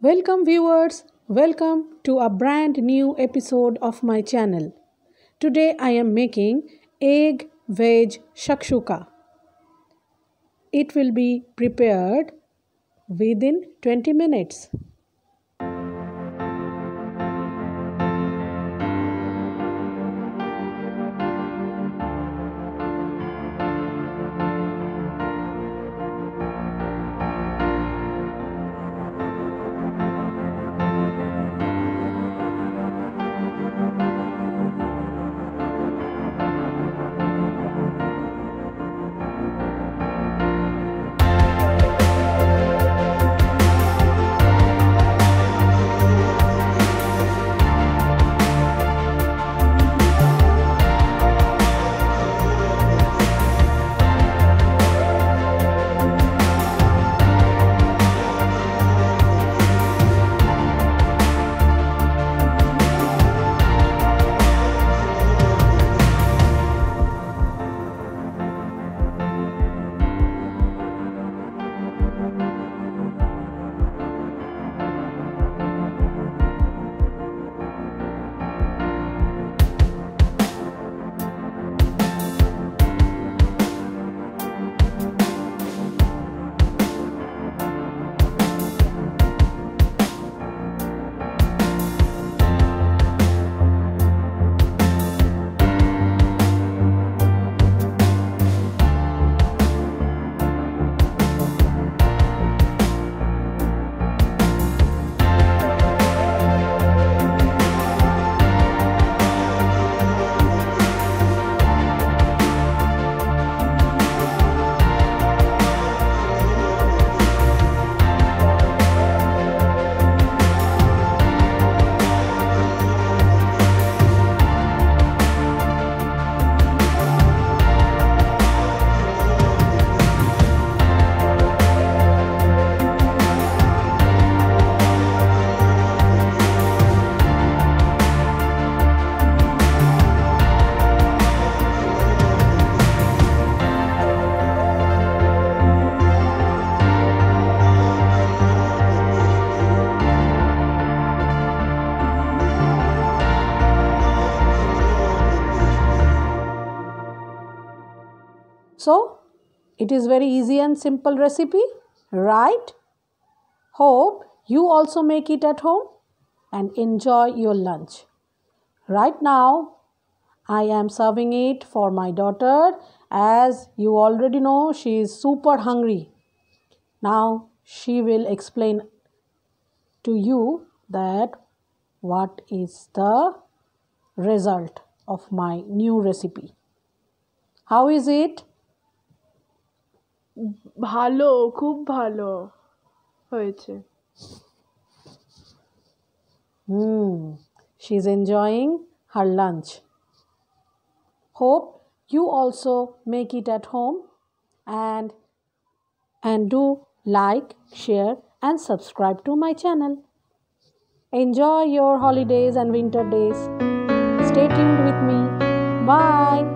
Welcome, viewers. Welcome to a brand new episode of my channel. Today I am making egg veg shakshuka. It will be prepared within 20 minutes. So, it is very easy and simple recipe, right? Hope you also make it at home and enjoy your lunch. Right now, I am serving it for my daughter. As you already know, she is super hungry. Now, she will explain to you that what is the result of my new recipe. How is it? ভালো, খুব ভালো হয়েছে। She's enjoying her lunch. Hope you also make it at home and do like, share and subscribe to my channel. Enjoy your holidays and winter days. Stay tuned with me. Bye.